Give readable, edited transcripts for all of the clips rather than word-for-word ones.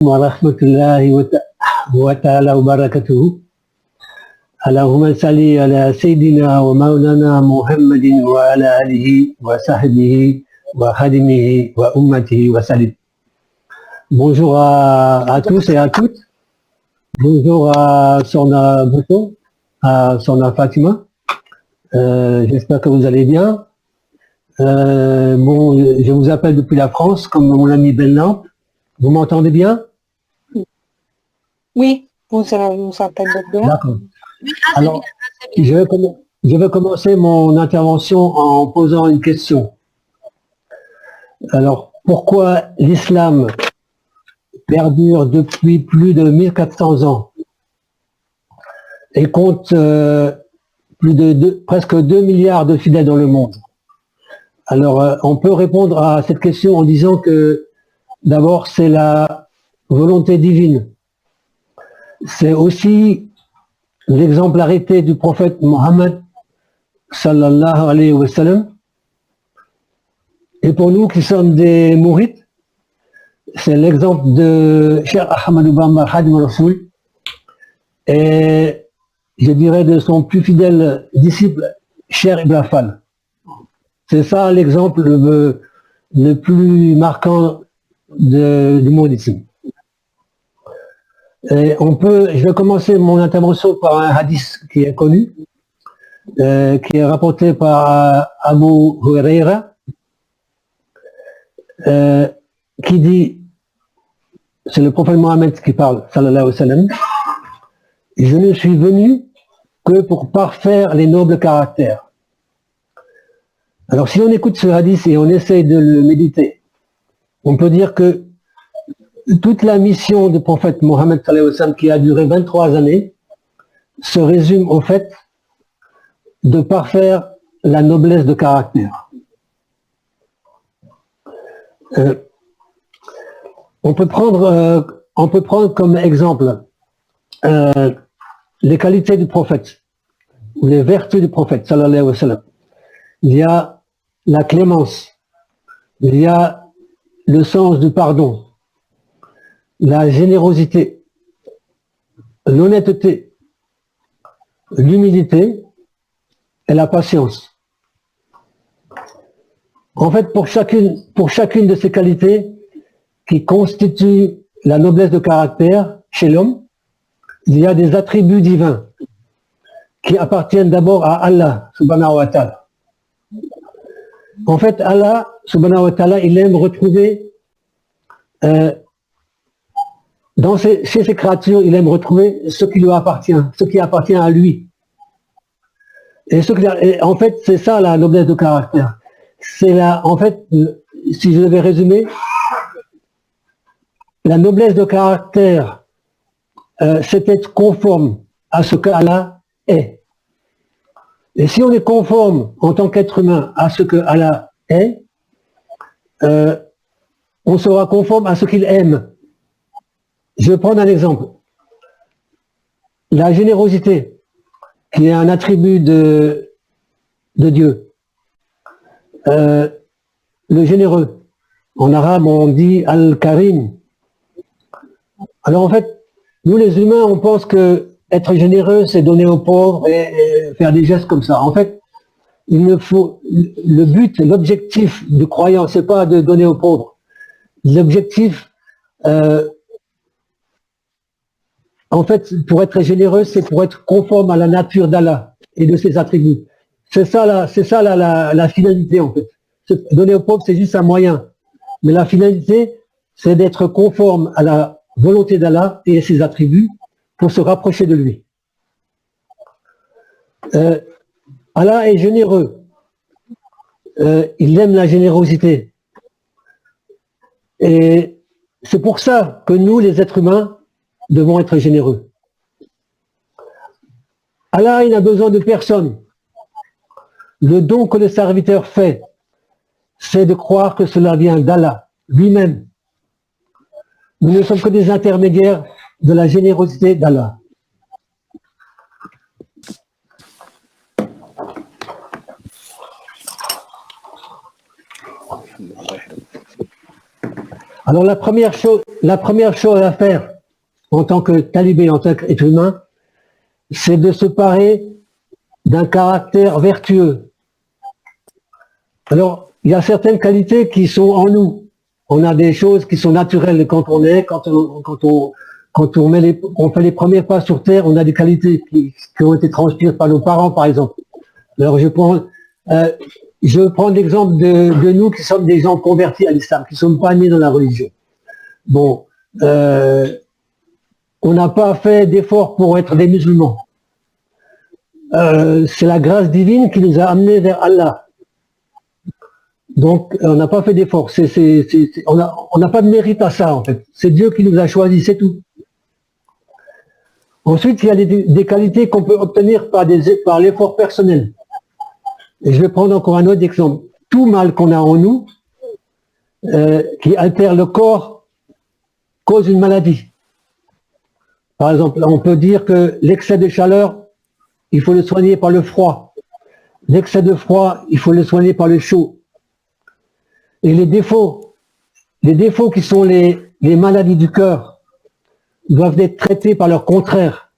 ورحمة الله وتعالى وبركاته. اللهم صل على سيدنا ومولانا محمد وعلى آله وصحبه وخدمه وأمته وسلم. Bonjour à tous et à toutes. Bonjour à Sorna Bouton, à Sorna Fatima. J'espère que vous allez bien. Je vous appelle depuis la France, comme mon ami Benlamp. Vous m'entendez bien? Oui, vous s'entendez bien. D'accord. Alors, je vais commencer mon intervention en posant une question. Alors, pourquoi l'islam perdure depuis plus de 1400 ans et compte presque 2 milliards de fidèles dans le monde? Alors, on peut répondre à cette question en disant que d'abord, c'est la volonté divine. C'est aussi l'exemplarité du prophète Mohammed sallallahu alayhi wa sallam. Et pour nous qui sommes des mourites, c'est l'exemple de Cheikh Ahmadou Bamba Khadim Rassoul et je dirais de son plus fidèle disciple, Cheikh Ibra Fall. C'est ça l'exemple le plus marquant du mouridisme. Et je vais commencer mon intervention par un hadith qui est connu, qui est rapporté par Abu Huraira, qui dit, c'est le prophète Mohammed qui parle, sallallahu alayhi wa sallam, je ne suis venu que pour parfaire les nobles caractères. Alors si on écoute ce hadith et on essaye de le méditer, on peut dire que toute la mission du prophète Mohammed sallallahu alayhi wa sallam, qui a duré 23 années, se résume au fait de parfaire la noblesse de caractère. On peut prendre comme exemple les qualités du prophète ou les vertus du prophète sallallahu alayhi wa sallam. Il y a la clémence, il y a le sens du pardon, la générosité, l'honnêteté, l'humilité et la patience. En fait, pour chacune de ces qualités qui constituent la noblesse de caractère chez l'homme, il y a des attributs divins qui appartiennent d'abord à Allah, subhanahu wa ta'ala. En fait, Allah, subhanahu wa ta'ala, il aime retrouver, chez ses créatures, il aime retrouver ce qui lui appartient, ce qui appartient à lui. Et en fait, c'est ça la noblesse de caractère. En fait, si je devais résumer, la noblesse de caractère, c'est être conforme à ce qu'Allah est. Et si on est conforme en tant qu'être humain à ce que Allah est, on sera conforme à ce qu'il aime. Je vais prendre un exemple. La générosité, qui est un attribut de Dieu. Le généreux. En arabe, on dit Al-Karim. Alors en fait, nous les humains, on pense que être généreux, c'est donner aux pauvres et faire des gestes comme ça. En fait, le but, l'objectif du croyant, c'est pas de donner aux pauvres. L'objectif, en fait, pour être généreux, c'est pour être conforme à la nature d'Allah et de ses attributs. C'est ça la finalité, en fait. Donner aux pauvres, c'est juste un moyen. Mais la finalité, c'est d'être conforme à la volonté d'Allah et ses attributs pour se rapprocher de lui. Allah est généreux. Il aime la générosité. Et c'est pour ça que nous, les êtres humains, devons être généreux. Allah, il n'a besoin de personne. Le don que le serviteur fait, c'est de croire que cela vient d'Allah, lui-même. Nous ne sommes que des intermédiaires de la générosité d'Allah. Alors la première chose à faire en tant que talibé, en tant qu'être humain, c'est de se parer d'un caractère vertueux. Alors, il y a certaines qualités qui sont en nous. On a des choses qui sont naturelles quand on est, quand on fait les premiers pas sur Terre, on a des qualités qui ont été transmises par nos parents, par exemple. Alors, je prends l'exemple de nous qui sommes des gens convertis à l'islam, qui ne sommes pas nés dans la religion. Bon, on n'a pas fait d'efforts pour être des musulmans. C'est la grâce divine qui nous a amenés vers Allah. Donc, on n'a pas fait d'efforts. On n'a pas de mérite à ça, en fait. C'est Dieu qui nous a choisis, c'est tout. Ensuite, il y a des qualités qu'on peut obtenir par l'effort personnel. Et je vais prendre encore un autre exemple. Tout mal qu'on a en nous, qui altère le corps, cause une maladie. Par exemple, on peut dire que l'excès de chaleur, il faut le soigner par le froid. L'excès de froid, il faut le soigner par le chaud. Et les défauts qui sont les maladies du cœur, doivent être traités par leur contraire.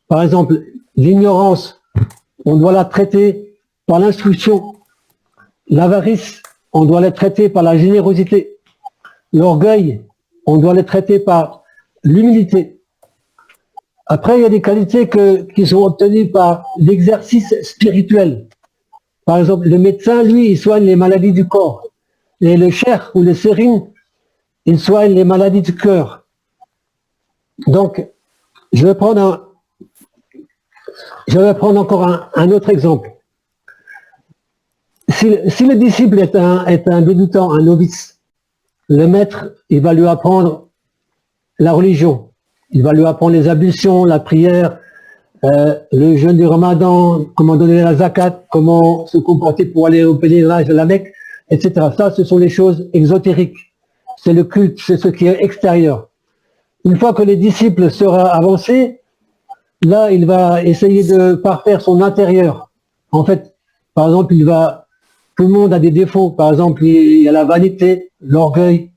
Par exemple, l'ignorance, on doit la traiter par l'instruction. L'avarice, on doit la traiter par la générosité. L'orgueil, on doit le traiter par l'humilité. Après, il y a des qualités qui sont obtenues par l'exercice spirituel. Par exemple, le médecin, lui, il soigne les maladies du corps. Et le cheikh ou le sérine, il soigne les maladies du cœur. Donc, je vais prendre encore un autre exemple. Si le disciple est un débutant, un novice, le maître, il va lui apprendre la religion. Il va lui apprendre les ablutions, la prière, le jeûne du Ramadan, comment donner la zakat, comment se comporter pour aller au pèlerinage de la Mecque, etc. Ça, ce sont les choses exotériques. C'est le culte, c'est ce qui est extérieur. Une fois que le disciple sera avancé, là, il va essayer de parfaire son intérieur. En fait, par exemple, tout le monde a des défauts. Par exemple, il y a la vanité, l'orgueil.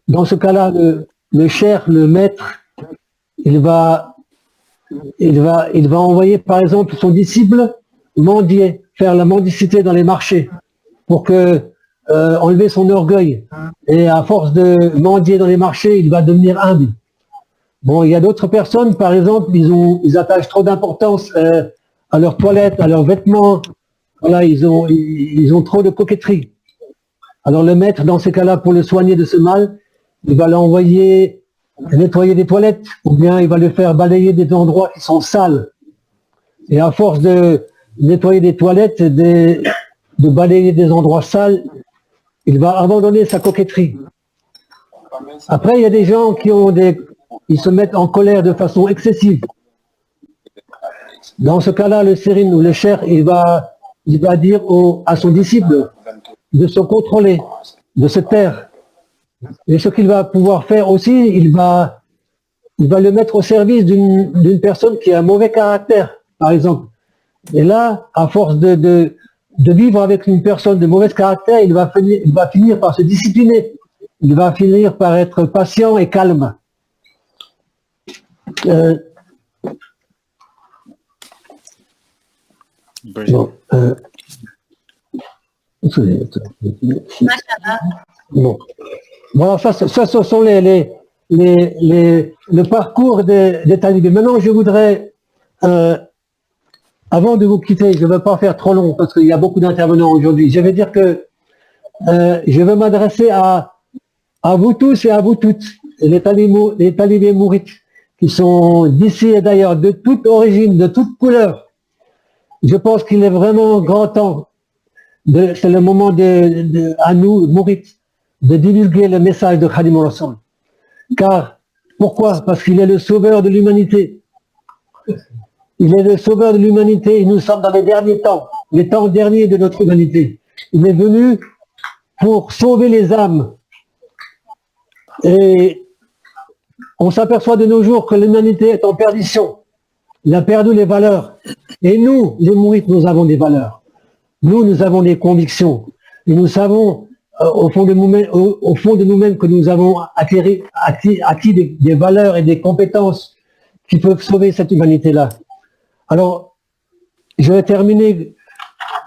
Dans ce cas-là, le cheikh, le maître, il va envoyer, par exemple, son disciple mendier, faire la mendicité dans les marchés, pour enlever son orgueil. Et à force de mendier dans les marchés, il va devenir humble. Bon, il y a d'autres personnes, par exemple, ils attachent trop d'importance à leur toilette, à leurs vêtements. Voilà, ils ont trop de coquetterie. Alors le maître, dans ces cas-là, pour le soigner de ce mal, il va l'envoyer nettoyer des toilettes, ou bien il va le faire balayer des endroits qui sont sales. Et à force de nettoyer des toilettes, de balayer des endroits sales, il va abandonner sa coquetterie. Après, il y a des gens ils se mettent en colère de façon excessive. Dans ce cas-là, le sérine ou le cheikh, il va dire à son disciple de se contrôler, de se taire. Et ce qu'il va pouvoir faire aussi, il va le mettre au service d'une personne qui a un mauvais caractère, par exemple. Et là, à force de vivre avec une personne de mauvais caractère, il va finir par se discipliner. Il va finir par être patient et calme. Bon, bon. Voilà, ça ce sont le parcours des talibés. Maintenant, je voudrais, avant de vous quitter, je ne veux pas faire trop long parce qu'il y a beaucoup d'intervenants aujourd'hui. Je vais dire que je veux m'adresser à vous tous et à vous toutes, les talibés mourites, qui sont d'ici et d'ailleurs, de toute origine, de toute couleur. Je pense qu'il est vraiment grand temps, c'est le moment à nous, mourites, de divulguer le message de Khadim al-Rasoul. Car, pourquoi? Parce qu'il est le sauveur de l'humanité. Il est le sauveur de l'humanité et nous sommes dans les derniers temps, les temps derniers de notre humanité. Il est venu pour sauver les âmes. Et on s'aperçoit de nos jours que l'humanité est en perdition. Il a perdu les valeurs. Et nous, les mourites, nous avons des valeurs. Nous avons des convictions. Et nous savons au fond de nous-mêmes que nous avons acquis des valeurs et des compétences qui peuvent sauver cette humanité-là. Alors, je vais terminer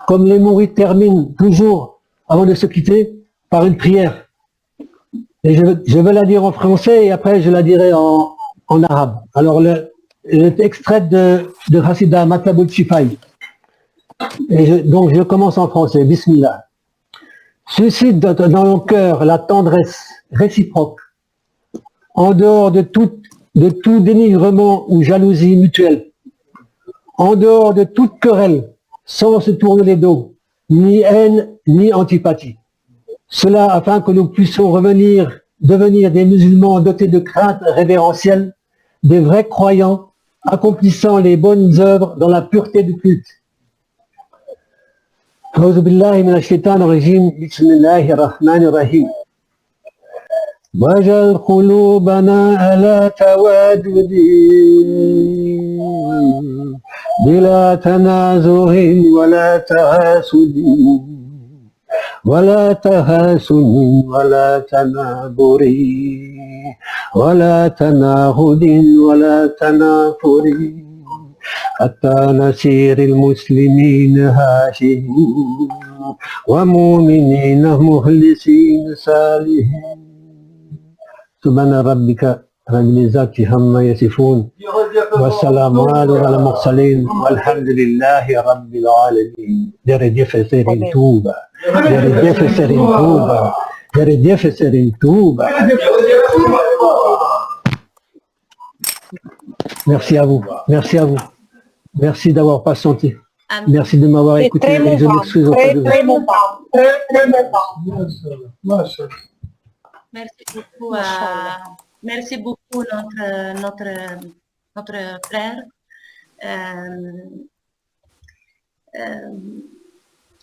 comme les mourides terminent toujours avant de se quitter par une prière. Et je vais la dire en français et après je la dirai en arabe. Alors, l'extrait de Hassida Matlabul Shifai. Donc je commence en français. Bismillah. Suscite dans nos cœurs la tendresse réciproque, en dehors de tout dénigrement ou jalousie mutuelle, en dehors de toute querelle, sans se tourner les dos, ni haine, ni antipathie. Cela afin que nous puissions devenir des musulmans dotés de crainte révérentielle, des vrais croyants, accomplissant les bonnes œuvres dans la pureté du culte. أعوذ بالله من الشيطان الرجيم بسم الله الرحمن الرحيم واجعل قلوبنا على تودد بلا تنازع ولا تحاسد ولا تهاسن ولا تنابر ولا تناهد ولا تنافر حتى نسير المسلمين هاشمين ومؤمنين مخلصين صالحين سبحان ربك رب العزة عما يصفون والسلام على المرسلين والحمد لله رب العالمين. Jërëjëf Serigne Touba, jërëjëf Serigne Touba, jërëjëf Serigne Touba. Merci à vous, merci à vous. Merci d'avoir patienté. Merci de m'avoir écouté. Et je m'excuse auprès de vous. Merci beaucoup, merci beaucoup notre frère.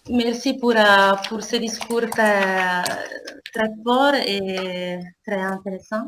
Merci pour ce discours très fort et très intéressant.